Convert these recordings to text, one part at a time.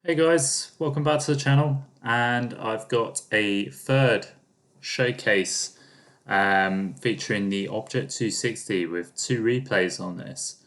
Hey guys, welcome back to the channel, and I've got a third showcase featuring the Object 260 with two replays on this.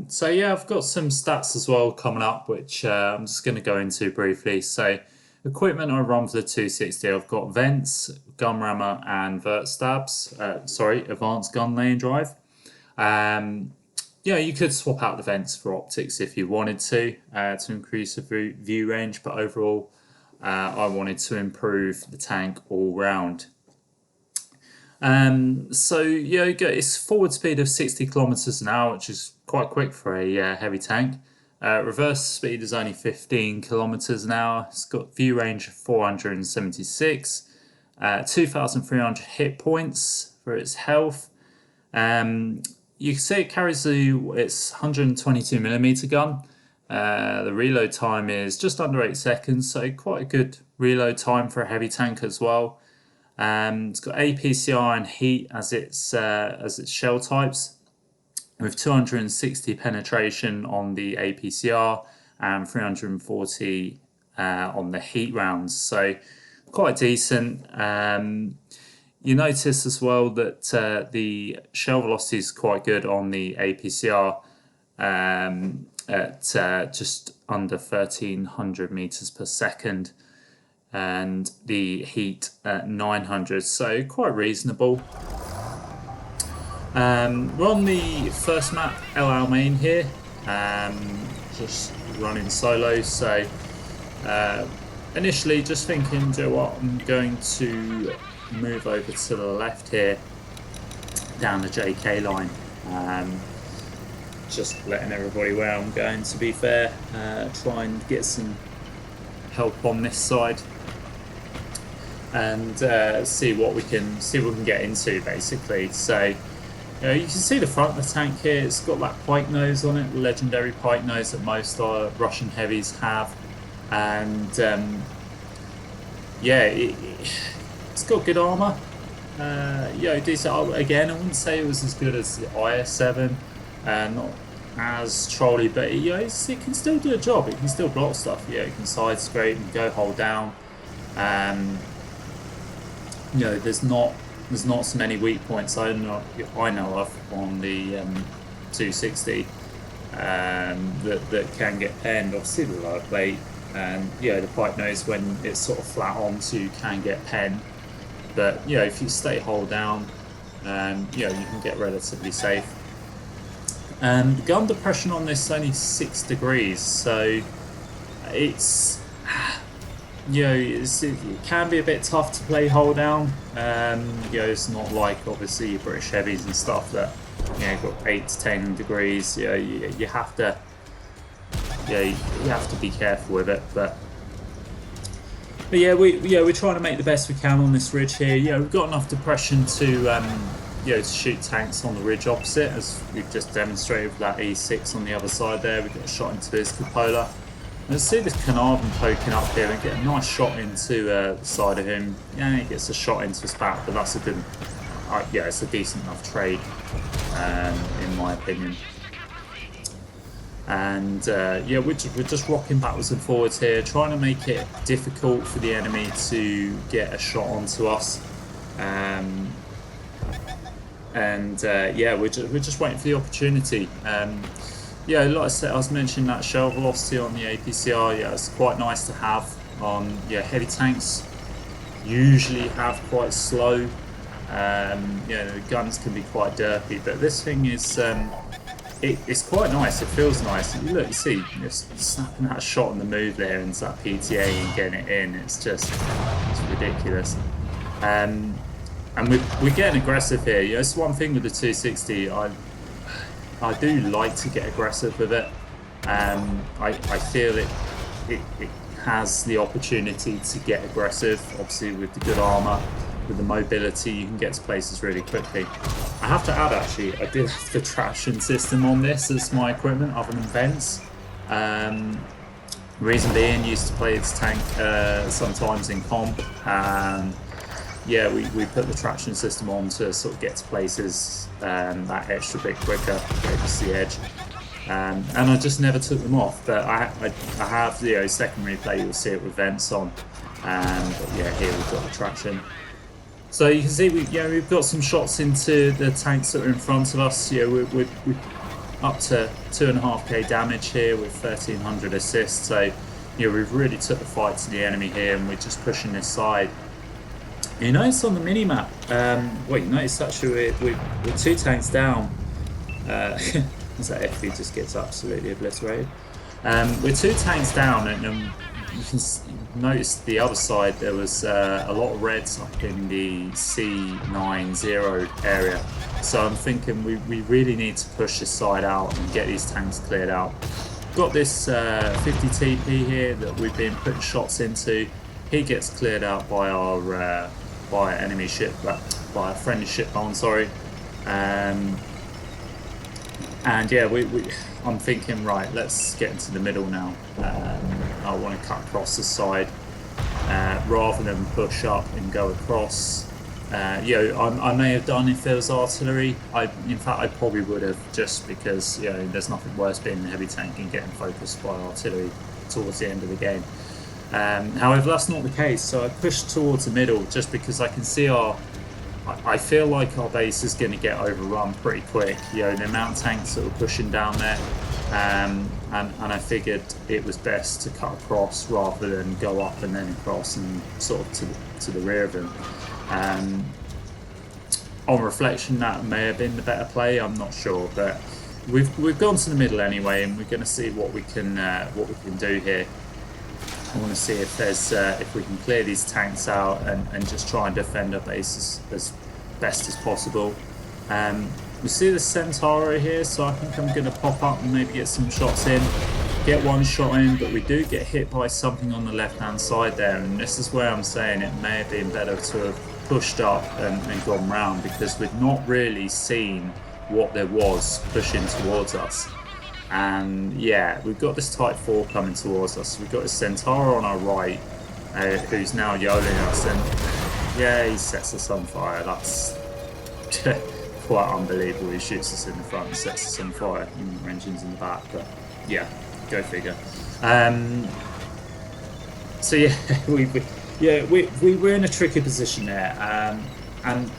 So yeah, I've got some stats as well coming up, which I'm just going to go into briefly. So equipment I run for the 260, I've got vents, gun rammer, and vert stabs. Advanced gun lane drive. Yeah, you could swap out the vents for optics if you wanted to increase the view range, but overall, I wanted to improve the tank all round. So yeah, it's forward speed of 60 kilometers an hour, which is quite quick for a heavy tank. Reverse speed is only 15 kilometers an hour. It's got view range of 476, 2,300 hit points for its health. You can see it carries its 122mm gun. The reload time is just under 8 seconds, so quite a good reload time for a heavy tank as well. It's got APCR and heat as its shell types, with 260 penetration on the APCR and 340 on the heat rounds. So quite decent. You notice as well that the shell velocity is quite good on the APCR at just under 1,300 meters per second, and the heat at 900, so quite reasonable. We're on the first map, El Alamein here, just running solo. So initially just thinking, you know what, I'm going to move over to the left here down the JK line, just letting everybody where I'm going, to be fair. Try and get some help on this side and see what we can get into, basically. So you can see the front of the tank here. It's got that pike nose on it, the legendary pike nose that most Russian heavies have, and yeah, it's got good armor. Decent. Again, I wouldn't say it was as good as the IS-7, not as trolly, but it can still do a job. It can still block stuff. It can side scrape and go hold down. There's not so many weak points I know of on the 260 that can get penned. Obviously the lower plate and the pipe nose, when it's sort of flat onto, can get penned. But if you stay hold down, you can get relatively safe. The gun depression on this is only 6 degrees, so it's it can be a bit tough to play hold down. It's not like obviously your British heavies and stuff that got 8 to 10 degrees. You have to be careful with it, but yeah, we're trying to make the best we can on this ridge here. We've got enough depression to to shoot tanks on the ridge opposite, as we've just demonstrated with that E6 on the other side there. We got a shot into his cupola. Let's see this Carnarvon poking up here and get a nice shot into the side of him. He gets a shot into his back, but that's a good, it's a decent enough trade, in my opinion. And we're just rocking backwards and forwards here, trying to make it difficult for the enemy to get a shot onto us. We're just waiting for the opportunity. Like I said, I was mentioning that shell velocity on the APCR. It's quite nice to have on heavy tanks. Usually have quite slow. The guns can be quite derpy, but this thing is it's quite nice. It feels nice. You see, just snapping that shot in the move there into that PTA and getting it in. It's ridiculous. And we're getting aggressive here. It's one thing with the 260. I do like to get aggressive with it. I feel it has the opportunity to get aggressive. Obviously, with the good armor, with the mobility, you can get to places really quickly. I have to add, actually, I did have the traction system on this as my equipment, other than vents. Reason being, used to play this tank sometimes in comp. We put the traction system on to sort of get to places that extra bit quicker, get to the edge. and I just never took them off. But I have, you know, second replay, you'll see it with vents on. But yeah, here we've got the traction. So you can see we've got some shots into the tanks that are in front of us. Yeah, we're up to 2.5k damage here with 1300 assists. So we've really took the fight to the enemy here, and we're just pushing this side. You notice on the mini map, well, you notice actually we're 2 tanks down. As that FV just gets absolutely obliterated. We're 2 tanks down, and you can notice the other side there was a lot of reds up in the C90 area. So I'm thinking we really need to push this side out and get these tanks cleared out. Got this 50 TP here that we've been putting shots into. He gets cleared out by our by enemy ship, by a friendly ship bomb, sorry. And yeah, I'm thinking, right, let's get into the middle now. I want to cut across the side rather than push up and go across. I may have done if there was artillery. In fact, I probably would have, just because there's nothing worse being a heavy tank and getting focused by artillery towards the end of the game. However, that's not the case. So I pushed towards the middle just because I can see I feel like our base is going to get overrun pretty quick. The amount of tanks that were pushing down there, and I figured it was best to cut across rather than go up and then across and sort of to the rear of them. On reflection, that may have been the better play. I'm not sure, but we've gone to the middle anyway, and we're going to see what we can do here. I want to see if there's if we can clear these tanks out and just try and defend our base as best as possible. We see the Centauro here, so I think I'm going to pop up and maybe get some shots in. Get one shot in, but we do get hit by something on the left-hand side there, and this is where I'm saying it may have been better to have pushed up and gone round, because we've not really seen what there was pushing towards us. And yeah, we've got this Type 4 coming towards us. We've got a Centauro on our right, who's now yodeling us, and yeah, he sets us on fire. That's quite unbelievable. He shoots us in the front and sets us on fire. Our engine's in the back, but yeah, go figure. So yeah, we were in a tricky position there, and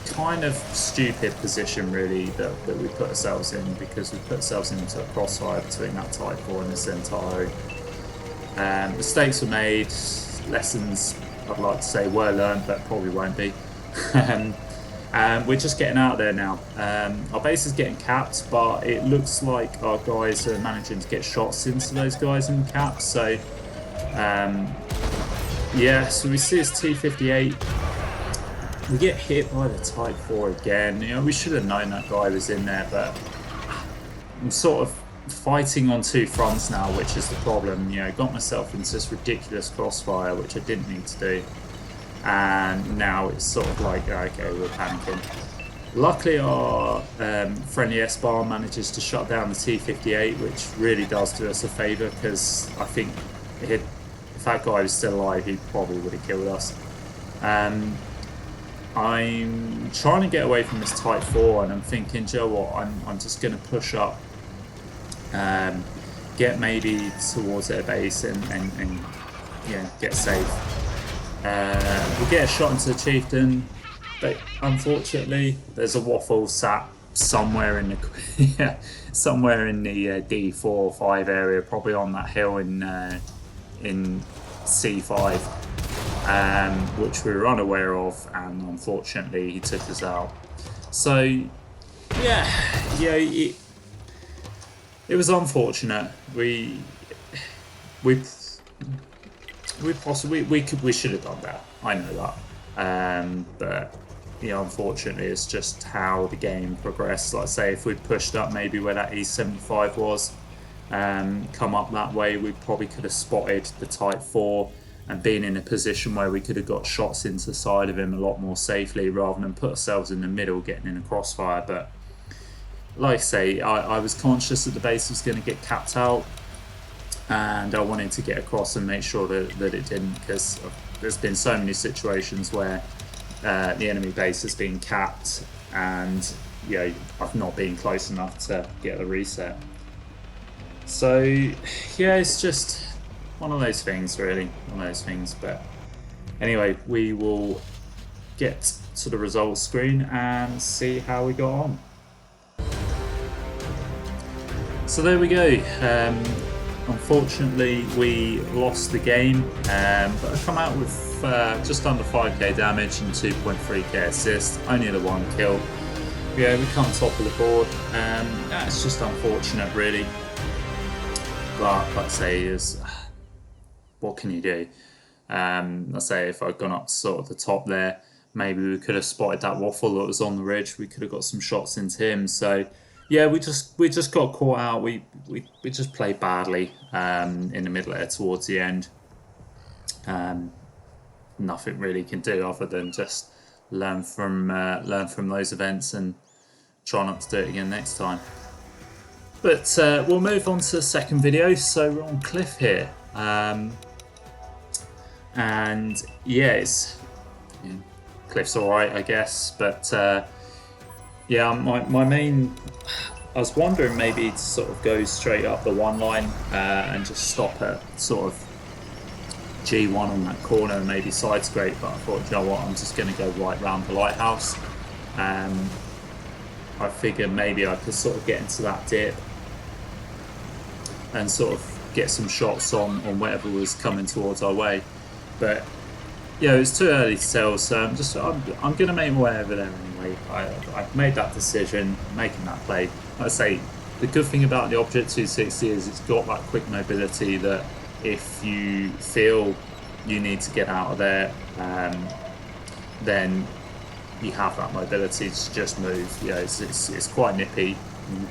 kind of stupid position really that we put ourselves in, because we put ourselves into a crossfire between that Type 4 and the Centauro. Mistakes were made, lessons I'd like to say were learned, but probably won't be. We're just getting out there now. Our base is getting capped, but it looks like our guys are managing to get shots into those guys in the cap. So yeah, so we see this T-58. We get hit by the Type 4 again. We should have known that guy was in there, but I'm sort of fighting on 2 fronts now, which is the problem. Got myself into this ridiculous crossfire, which I didn't need to do. And now it's sort of like, okay, we're panicking. Luckily, our friendly S-bar manages to shut down the T-58, which really does do us a favour, because I think if that guy was still alive, he probably would have killed us. I'm trying to get away from this Type 4, and I'm thinking, Joe, what? I'm just going to push up, get maybe towards their base, and yeah, get safe. We get a shot into the Chieftain, but unfortunately, there's a waffle sat somewhere in the somewhere in the D4 or 5 area, probably on that hill in C5. Which we were unaware of, and unfortunately he took us out. So yeah, it was unfortunate. We should have done that. I know that, but unfortunately, it's just how the game progressed. Like I say, if we'd pushed up maybe where that E75 was, come up that way, we probably could have spotted the Type 4 and been in a position where we could have got shots into the side of him a lot more safely, rather than put ourselves in the middle getting in a crossfire. But like I say, I was conscious that the base was going to get capped out, and I wanted to get across and make sure that it didn't, because there's been so many situations where the enemy base has been capped, and I've not been close enough to get the reset. So yeah, it's just one of those things, really, one of those things. But anyway, we will get to the results screen and see how we got on. So there we go. Unfortunately, we lost the game, but I come out with just under 5k damage and 2.3k assist, only the 1 kill. Yeah, we come top of the board. It's just unfortunate, really. But like I say, is what can you do? I say if I'd gone up to sort of the top there, maybe we could have spotted that waffle that was on the ridge. We could have got some shots into him. So yeah, we just got caught out. We just played badly in the middle there towards the end. Nothing really can do other than just learn from those events and try not to do it again next time. But we'll move on to the second video. So we're on Cliff here. And yeah, Cliff's alright, I guess. But yeah, my main... I was wondering maybe to sort of go straight up the one line and just stop at sort of G1 on that corner and maybe side scrape. But I thought, you know what, I'm just going to go right round the lighthouse. I figured maybe I could sort of get into that dip and sort of get some shots on whatever was coming towards our way. But yeah, it's too early to tell, so I'm going to make my way over there anyway. I've made that decision, making that play. Like I say, the good thing about the Object 260 is it's got that quick mobility that if you feel you need to get out of there, then you have that mobility to just move. You know, it's quite nippy. You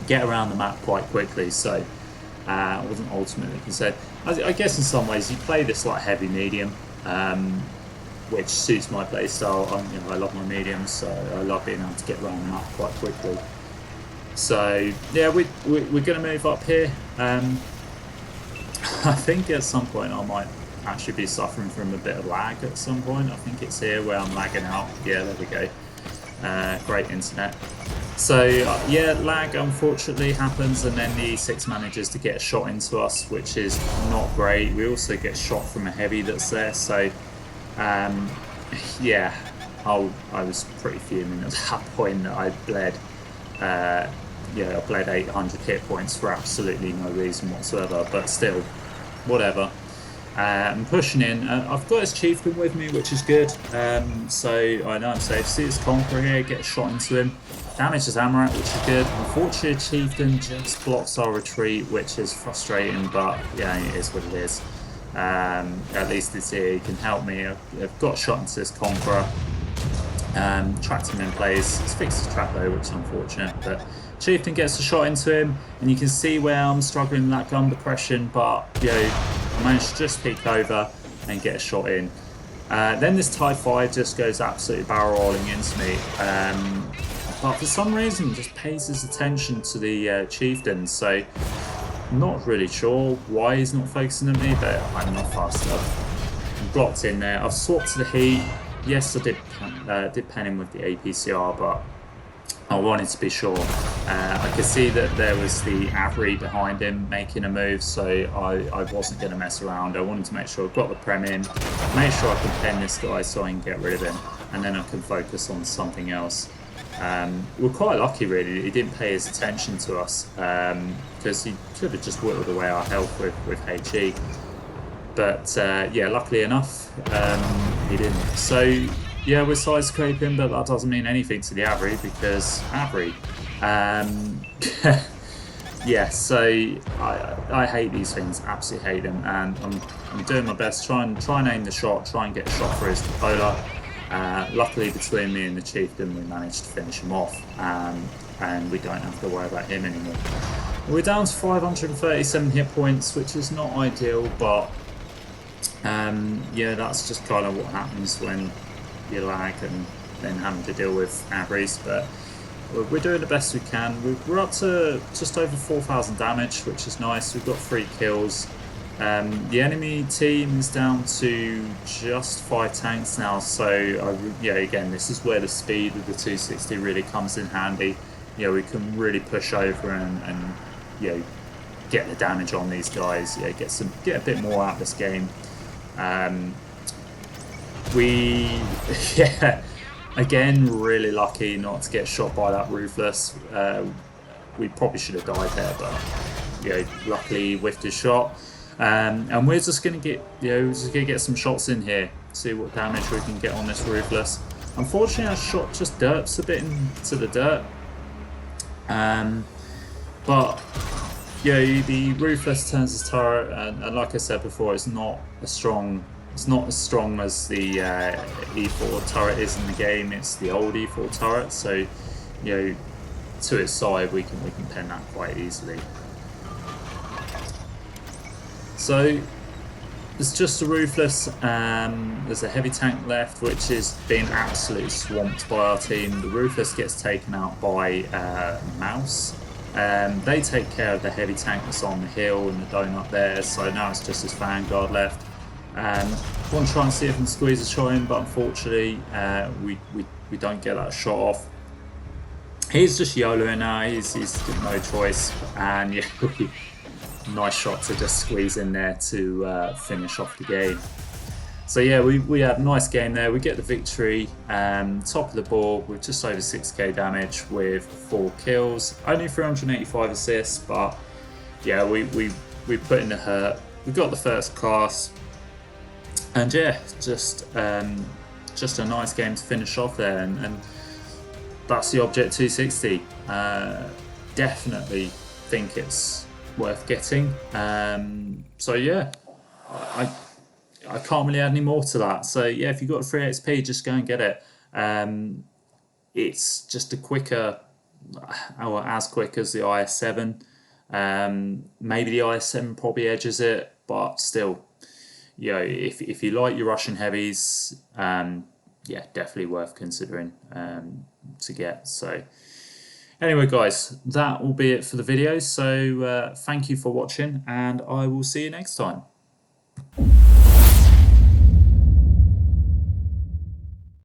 get around the map quite quickly, so I wasn't ultimately concerned. I guess in some ways you play this like heavy medium, which suits my play style. I love my mediums, so I love being able to get around the map quite quickly. So yeah, we're going to move up here. I think at some point I might actually be suffering from a bit of lag at some point. I think it's here where I'm lagging out. Yeah, there we go. Great internet. So yeah, lag unfortunately happens, and then the E6 manages to get a shot into us, which is not great. We also get shot from a heavy that's there, so yeah, I was pretty fuming at that point that I bled. Yeah, I bled 800 hit points for absolutely no reason whatsoever, but still, whatever. I'm pushing in. I've got his chieftain with me, which is good. So I know I'm safe. See his conqueror here, get a shot into him. Damage his Armour, which is good. Unfortunately, chieftain just blocks our retreat, which is frustrating, but yeah, it is what it is. At least it's here. He can help me. I've got a shot into this conqueror. Trapped him in place. He's fixed his trap though, which is unfortunate. But chieftain gets a shot into him, and you can see where I'm struggling with that gun depression, but you know, I managed to just peek over and get a shot in. Then this TIE Fighter just goes absolutely barrel rolling into me, but for some reason just pays his attention to the chieftain. So I'm not really sure why he's not focusing on me, but I'm not fast enough. I'm blocked in there. I've swapped to the heat. Yes, I did pen him with the APCR, but I wanted to be sure. I could see that there was the Avery behind him making a move, so I wasn't going to mess around. I wanted to make sure I got the prem in, make sure I can pen this guy so I can get rid of him, and then I can focus on something else. We're quite lucky, really. He didn't pay his attention to us, because he could have just whittled away our health with HE. But yeah, luckily enough, he didn't. So yeah, we're side scraping, but that doesn't mean anything to the Avery, because Avery. Yeah, so I hate these things, absolutely hate them, and I'm doing my best, try and aim the shot, try and get a shot for his Polar. Luckily, between me and the chieftain, we managed to finish him off, and we don't have to worry about him anymore. We're down to 537 hit points, which is not ideal, but yeah, that's just kind of what happens when you lag and then having to deal with Avery's. But we're doing the best we can. We're up to just over 4,000 damage, which is nice. We've got 3 kills. The enemy team is down to just 5 tanks now, so yeah, again, this is where the speed of the 260 really comes in handy. You know, we can really push over and you know, get the damage on these guys. Yeah, get a bit more out of this game. We yeah, again really lucky not to get shot by that Ruthless. We probably should have died there, but luckily whiffed his shot. And we're just gonna get some shots in here, see what damage we can get on this Ruthless. Unfortunately, our shot just derps a bit into the dirt. But the Ruthless turns his turret, and like I said before, it's not as strong as the E4 turret is in the game. It's the old E4 turret, so to its side we can pen that quite easily. So there's just a Ruthless. There's a heavy tank left, which is being absolutely swamped by our team. The Ruthless gets taken out by Mouse. They take care of the heavy tank that's on the hill and the donut there, so now it's just his Vanguard left. Want to try and see if I can squeeze a shot in, but unfortunately we don't get that shot off. He's just YOLOing now, he's got no choice, and yeah, nice shot to just squeeze in there to finish off the game. So yeah, we have a nice game there. We get the victory, top of the board with just over 6k damage with 4 kills, only 385 assists, but yeah, we put in the hurt. We got the first class, and yeah, just a nice game to finish off there, and that's the Object 260. Definitely think it's worth getting. So yeah, I can't really add any more to that. So yeah, if you've got a free XP, just go and get it. It's just a quicker, or as quick as the IS-7. Maybe the IS-7 probably edges it, but still, if you like your Russian heavies, yeah, definitely worth considering to get. So anyway, guys, that will be it for the video. So thank you for watching, and I will see you next time.